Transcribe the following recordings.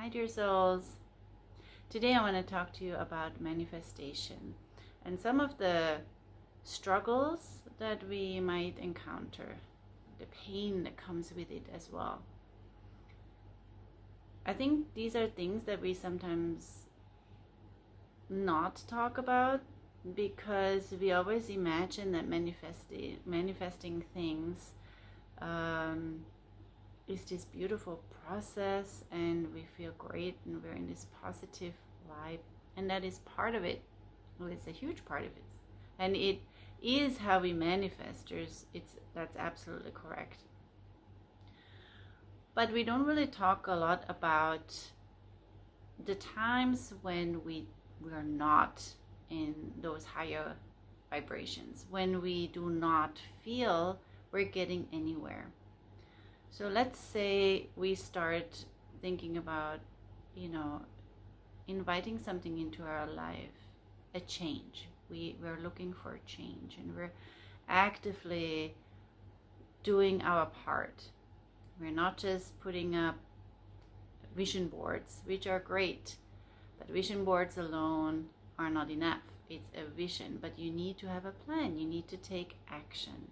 Hi dear souls. Today I want to talk to you about manifestation and some of the struggles that we might encounter, the pain that comes with it as well. I think these are things that we sometimes not talk about because we always imagine that manifesting things is this beautiful process and we feel great and we're in this positive vibe, and that is part of it. Well, it's a huge part of it, and it is how we manifest. That's absolutely correct. But we don't really talk a lot about the times when we are not in those higher vibrations, when we do not feel we're getting anywhere. So let's say we start thinking about, inviting something into our life, a change. We're looking for a change and we're actively doing our part. We're not just putting up vision boards, which are great, but vision boards alone are not enough. It's a vision, but you need to have a plan. You need to take action.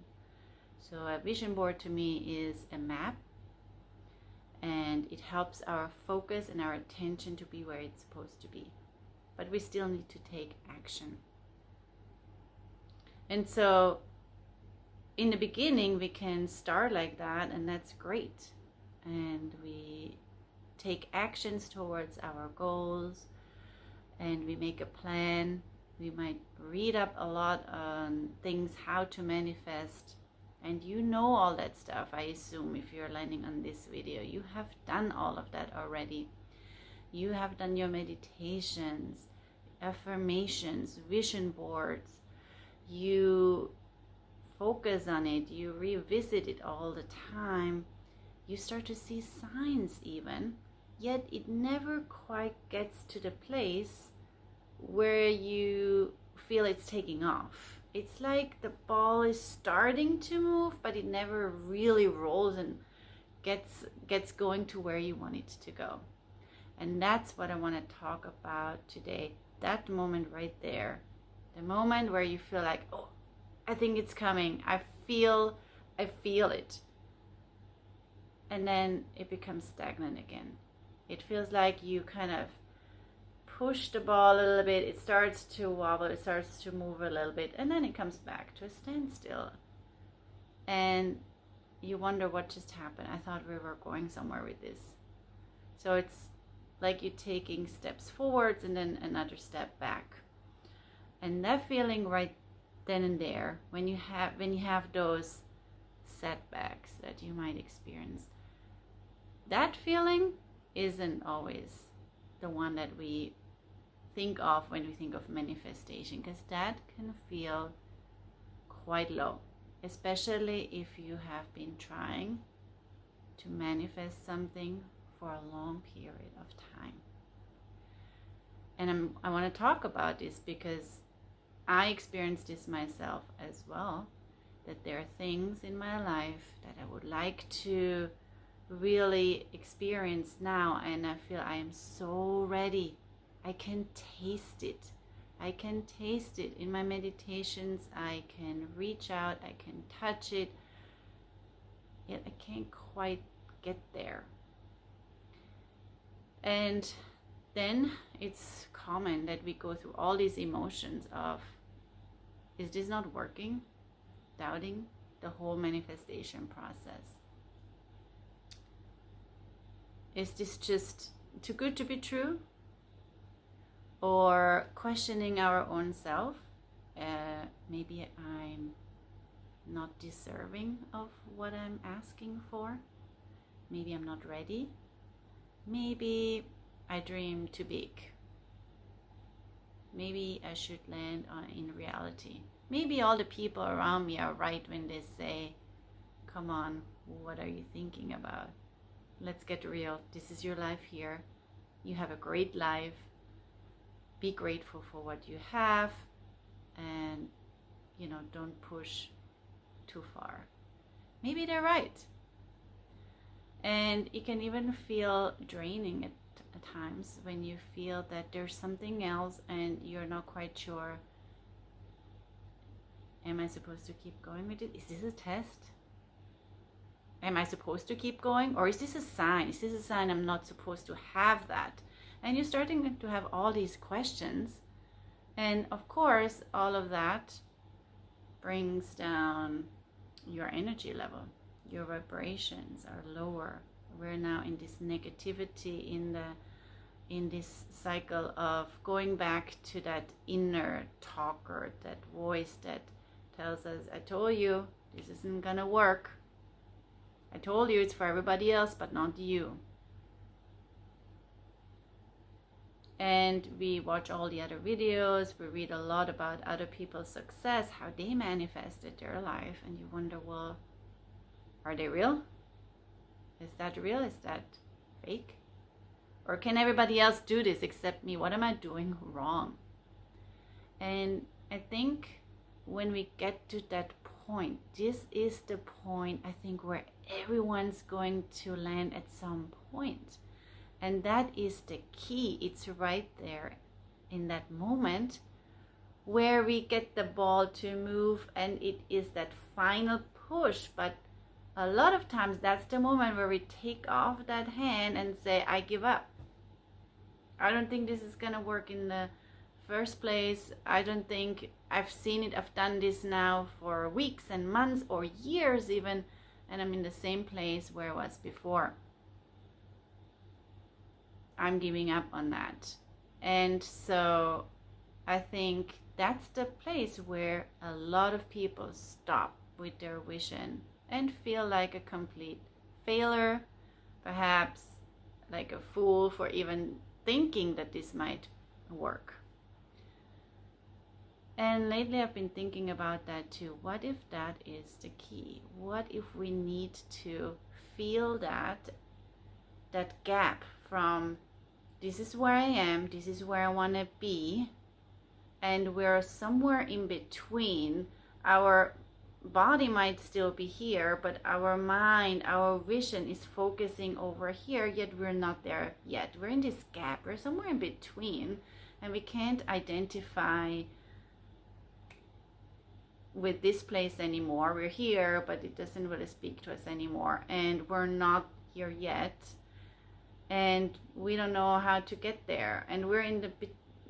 So a vision board to me is a map, and it helps our focus and our attention to be where it's supposed to be. But we still need to take action. And so in the beginning, we can start like that, and that's great. And we take actions towards our goals, and we make a plan. We might read up a lot on things, how to manifest. And you know all that stuff, I assume, if you're landing on this video. You have done all of that already. You have done your meditations, affirmations, vision boards. You focus on it. You revisit it all the time. You start to see signs even. Yet it never quite gets to the place where you feel it's taking off. It's like the ball is starting to move, but it never really rolls and gets going to where you want it to go. And that's what I want to talk about today. That moment right there. The moment where you feel like, oh, I think it's coming. I feel it. And then it becomes stagnant again. It feels like you kind of push the ball a little bit, it starts to wobble, it starts to move a little bit, and then it comes back to a standstill. And you wonder what just happened. I thought we were going somewhere with this. So it's like you're taking steps forwards and then another step back. And that feeling right then and there, when you have those setbacks that you might experience, that feeling isn't always the one that we think of when we think of manifestation, because that can feel quite low, especially if you have been trying to manifest something for a long period of time. And I want to talk about this because I experienced this myself as well, that there are things in my life that I would like to really experience now, and I feel I am so ready. I can taste it. I can taste it in my meditations. I can reach out. I can touch it. Yet I can't quite get there. And then it's common that we go through all these emotions of, is this not working? Doubting the whole manifestation process. Is this just too good to be true? Or questioning our own self. Maybe I'm not deserving of what I'm asking for. Maybe I'm not ready. Maybe I dream too big. Maybe I should land in reality. Maybe all the people around me are right when they say, come on, what are you thinking about? Let's get real. This is your life here. You have a great life. Be grateful for what you have, and don't push too far. Maybe they're right. And it can even feel draining at at times when you feel that there's something else and you're not quite sure, am I supposed to keep going with it? Is this a test? Am I supposed to keep going? Or is this a sign? Is this a sign I'm not supposed to have that? And you're starting to have all these questions. And of course, all of that brings down your energy level. Your vibrations are lower. We're now in this negativity, in this cycle of going back to that inner talker, that voice that tells us, I told you this isn't gonna work. I told you it's for everybody else, but not you. And we watch all the other videos, we read a lot about other people's success, how they manifested their life, and you wonder, well, are they real? Is that real? Is that fake? Or can everybody else do this except me? What am I doing wrong? And I think when we get to that point, this is the point, I think, where everyone's going to land at some point. And that is the key. It's right there in that moment where we get the ball to move, and it is that final push. But a lot of times that's the moment where we take off that hand and say, I give up. I don't think this is going to work in the first place. I don't think I've seen it. I've done this now for weeks and months or years even, and I'm in the same place where I was before. I'm giving up on that. And so I think that's the place where a lot of people stop with their vision and feel like a complete failure, perhaps like a fool for even thinking that this might work. And lately I've been thinking about that too. What if that is the key? What if we need to feel that gap from this is where I am, this is where I want to be, and we're somewhere in between. Our body might still be here, but our mind, our vision is focusing over here, yet we're not there yet. We're in this gap, we're somewhere in between, and we can't identify with this place anymore. We're here, but it doesn't really speak to us anymore, and we're not here yet. And we don't know how to get there. And we're in the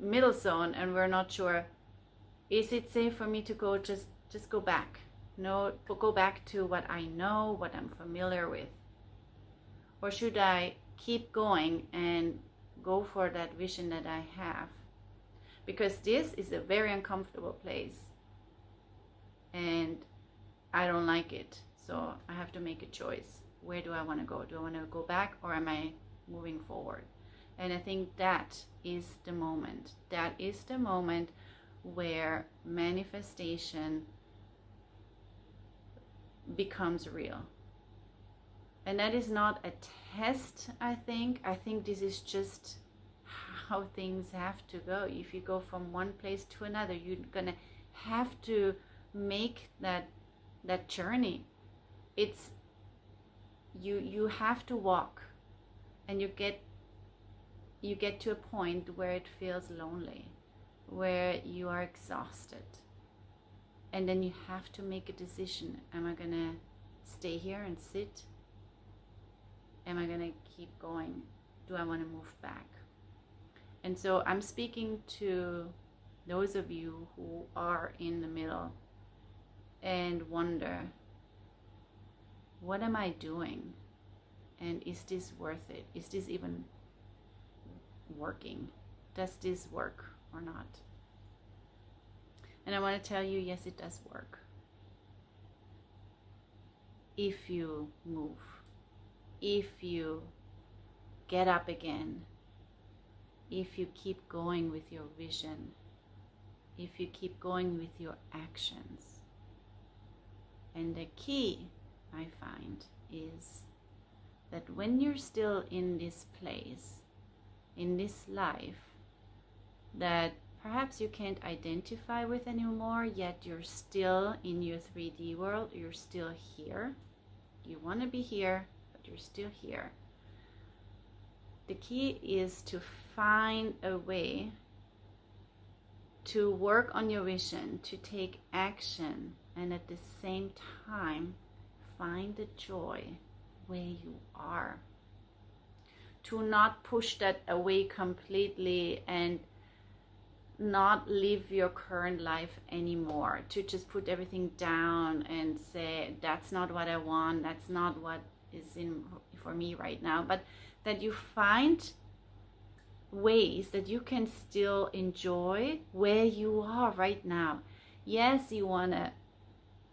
middle zone, and we're not sure, is it safe for me to go, just go back? No, go back to what I know, what I'm familiar with. Or should I keep going and go for that vision that I have? Because this is a very uncomfortable place. And I don't like it. So I have to make a choice. Where do I want to go? Do I want to go back, or am I moving forward? And I think that is the moment. That is the moment where manifestation becomes real. And that is not a test, I think. I think this is just how things have to go. If you go from one place to another, you're gonna have to make that journey. It's you have to walk. And you get to a point where it feels lonely, where you are exhausted. And then you have to make a decision. Am I going to stay here and sit? Am I going to keep going? Do I want to move back? And so I'm speaking to those of you who are in the middle and wonder, what am I doing? And is this worth it? Is this even working? Does this work or not? And I want to tell you, yes, it does work. If you move, if you get up again, if you keep going with your vision, if you keep going with your actions. And the key, I find, is that when you're still in this place, in this life, that perhaps you can't identify with anymore, yet you're still in your 3D world, you're still here. You want to be here, but you're still here. the key is to find a way to work on your vision, to take action, and at the same time find the joy where you are. To not push that away completely and not live your current life anymore, to just put everything down and say, that's not what I want, that's not what is in for me right now, but that you find ways that you can still enjoy where you are right now. Yes, you want to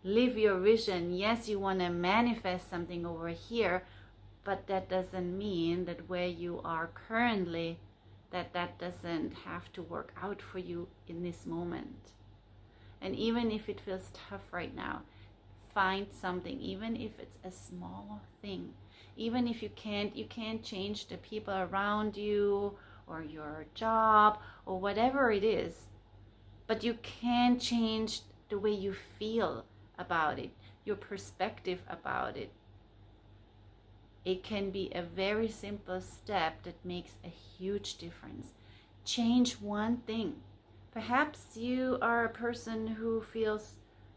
live your vision. Yes, you want to manifest something over here, but that doesn't mean that where you are currently, that doesn't have to work out for you in this moment. And even if it feels tough right now, find something, even if it's a small thing. Even if you can't change the people around you or your job or whatever it is, but you can change the way you feel about it, your perspective about it. It can be a very simple step that makes a huge difference. Change one thing. Perhaps you are a person who feels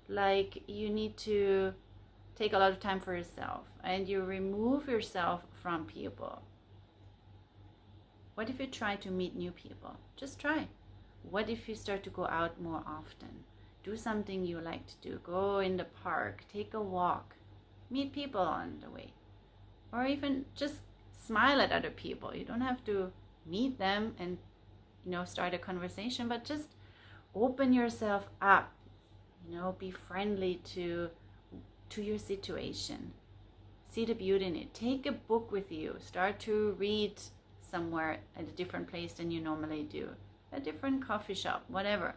like you need to take a lot of time for yourself and you remove yourself from people. What if you try to meet new people? Just try. What if you start to go out more often? Do something you like to do. Go in the park, take a walk, meet people on the way. Or even just smile at other people. You don't have to meet them and start a conversation, but just open yourself up. Be friendly to your situation. See the beauty in it. Take a book with you. Start to read somewhere at a different place than you normally do. A different coffee shop, whatever.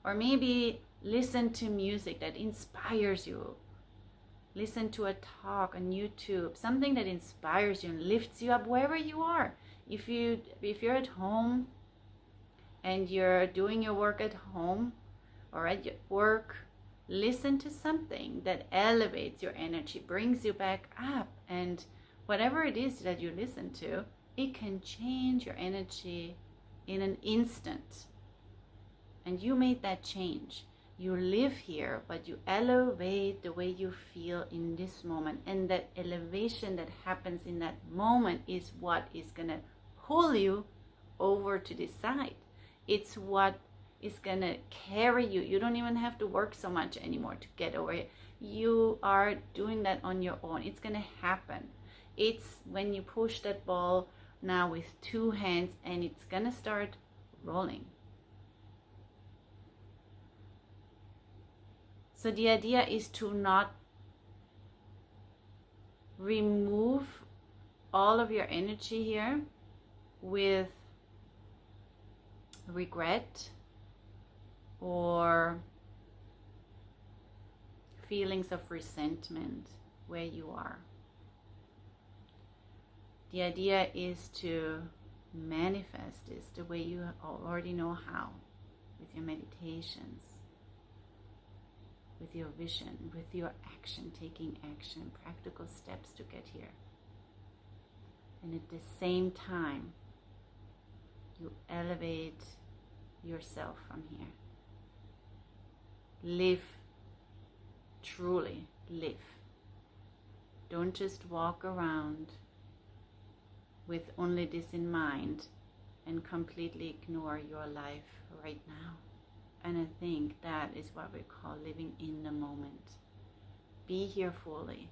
Or maybe listen to music that inspires you. Listen to a talk on YouTube, something that inspires you and lifts you up wherever you are. If you're at home and you're doing your work at home or at your work, listen to something that elevates your energy, brings you back up, and whatever it is that you listen to, it can change your energy in an instant. And you made that change. You live here, but you elevate the way you feel in this moment. And that elevation that happens in that moment is what is going to pull you over to this side. It's what is going to carry you. You don't even have to work so much anymore to get over it. You are doing that on your own. It's going to happen. It's when you push that ball now with two hands and it's going to start rolling. So the idea is to not remove all of your energy here with regret or feelings of resentment where you are. The idea is to manifest this the way you already know how, with your meditations, with your vision, with your action, taking action, practical steps to get here. And at the same time, you elevate yourself from here. Live, truly live. Don't just walk around with only this in mind and completely ignore your life right now. And I think that is what we call living in the moment. Be here fully.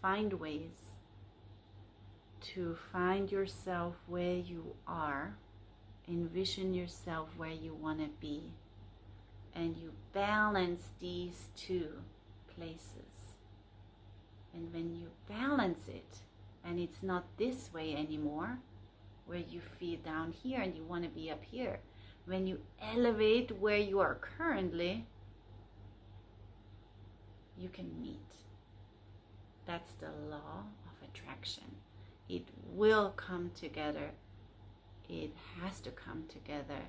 Find ways to find yourself where you are. Envision yourself where you want to be. And you balance these two places. And when you balance it, and it's not this way anymore, where you feel down here and you want to be up here, when you elevate where you are currently, you can meet. That's the law of attraction. It will come together. It has to come together.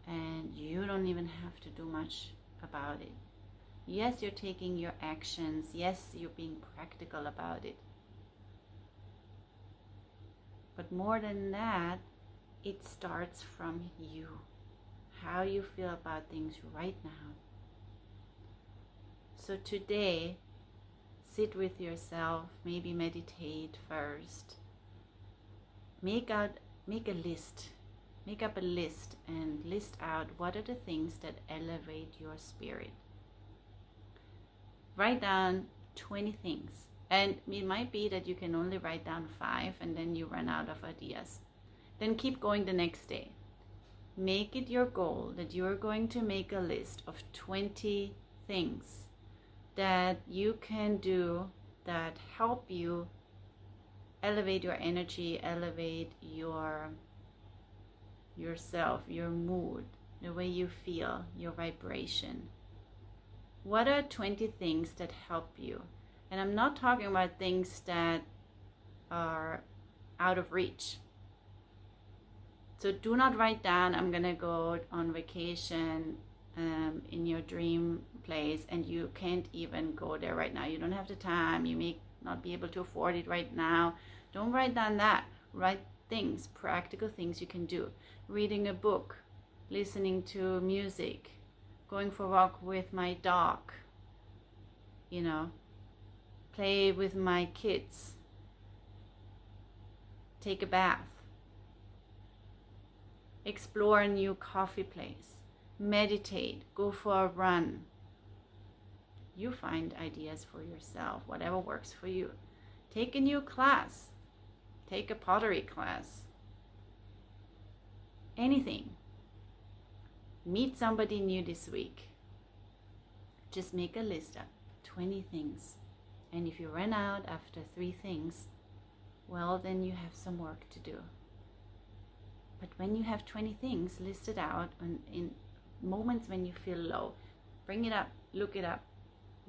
And you don't even have to do much about it. Yes, you're taking your actions. Yes, you're being practical about it. But more than that, it starts from you. How you feel about things right now. So today, sit with yourself, maybe meditate first. Make a list. Make up a list and list out what are the things that elevate your spirit. Write down 20 things. And it might be that you can only write down 5 and then you run out of ideas. Then keep going the next day. Make it your goal that you're going to make a list of 20 things that you can do that help you elevate your energy, elevate yourself, your mood, the way you feel, your vibration. What are 20 things that help you? And I'm not talking about things that are out of reach. So do not write down, I'm gonna go on vacation in your dream place, and you can't even go there right now. You don't have the time, you may not be able to afford it right now. Don't write down that. Write things, practical things you can do. Reading a book, listening to music, going for a walk with my dog, play with my kids, take a bath, explore a new coffee place, meditate, go for a run. You find ideas for yourself, whatever works for you. Take a new class, take a pottery class, anything. Meet somebody new this week. Just make a list of 20 things. And if you run out after 3 things, well, then you have some work to do. But when you have 20 things listed out, in moments when you feel low, bring it up, look it up.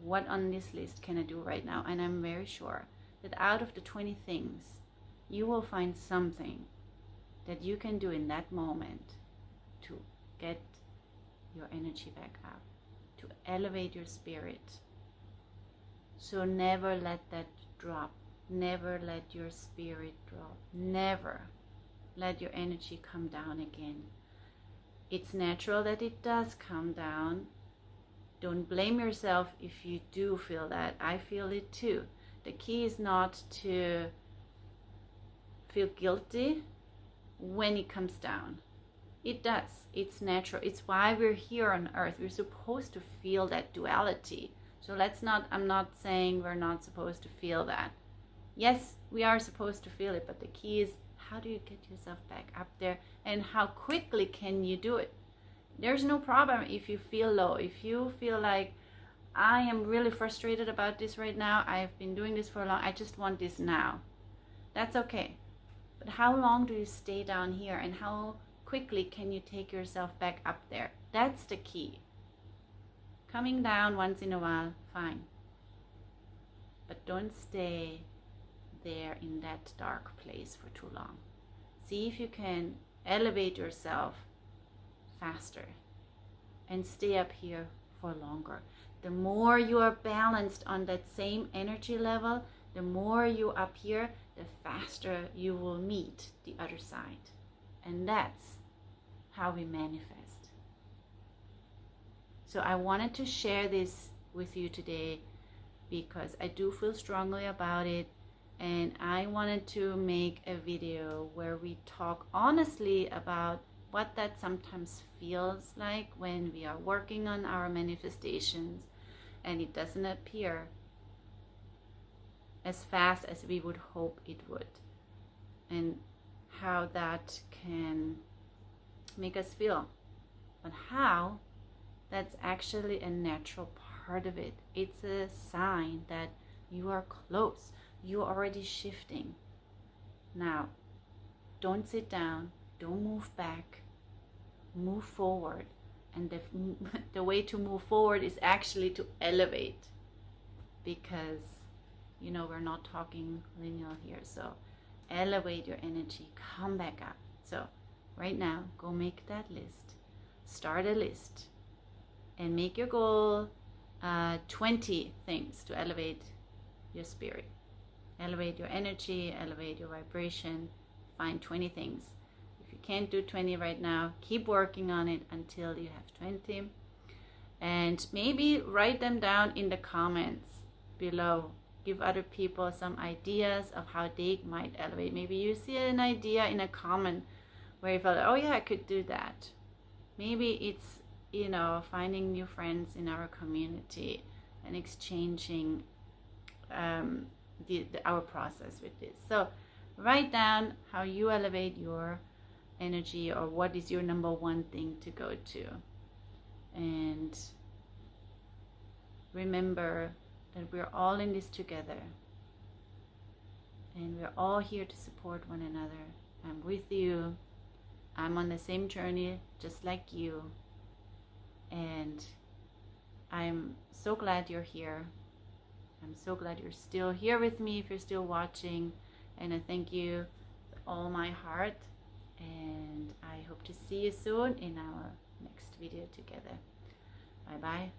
What on this list can I do right now? And I'm very sure that out of the 20 things, you will find something that you can do in that moment to get your energy back up, to elevate your spirit. So never let that drop. Never let your spirit drop. Never let your energy come down again. It's natural that it does come down. Don't blame yourself if you do feel that. I feel it too. The key is not to feel guilty when it comes down. It does. It's natural. It's why we're here on earth. We're supposed to feel that duality. So I'm not saying we're not supposed to feel that. Yes, we are supposed to feel it, but the key is, how do you get yourself back up there, and how quickly can you do it? There's no problem if you feel low. If you feel like, I am really frustrated about this right now, I've been doing this for long, I just want this now. That's okay. But how long do you stay down here, and how quickly can you take yourself back up there? That's the key. Coming down once in a while, fine. But don't stay there in that dark place for too long. See if you can elevate yourself faster and stay up here for longer. The more you are balanced on that same energy level, the more you up here, the faster you will meet the other side. And that's how we manifest. So I wanted to share this with you today because I do feel strongly about it, and I wanted to make a video where we talk honestly about what that sometimes feels like when we are working on our manifestations and it doesn't appear as fast as we would hope it would, and how that can make us feel, but how that's actually a natural part of it. It's a sign that you are close. You're already shifting. Now, don't sit down. Don't move back. Move forward. And the way to move forward is actually to elevate. Because, we're not talking linear here. So, elevate your energy. Come back up. So, right now, go make that list. Start a list. And make your goal 20 things to elevate your spirit. Elevate your energy, elevate your vibration. find 20 things. If you can't do 20 right now, keep working on it until you have 20. And maybe write them down in the comments below. Give other people some ideas of how they might elevate. Maybe you see an idea in a comment where you felt, oh yeah, I could do that. Maybe it's, you know, finding new friends in our community and exchanging our process with this. So write down how you elevate your energy, or what is your number one thing to go to. And remember that we're all in this together, and we're all here to support one another. I'm with you. I'm on the same journey just like you, and I'm so glad you're here. I'm so glad you're still here with me, if you're still watching, and I thank you with all my heart, and I hope to see you soon in our next video together. Bye bye.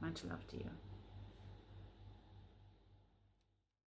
Much love to you.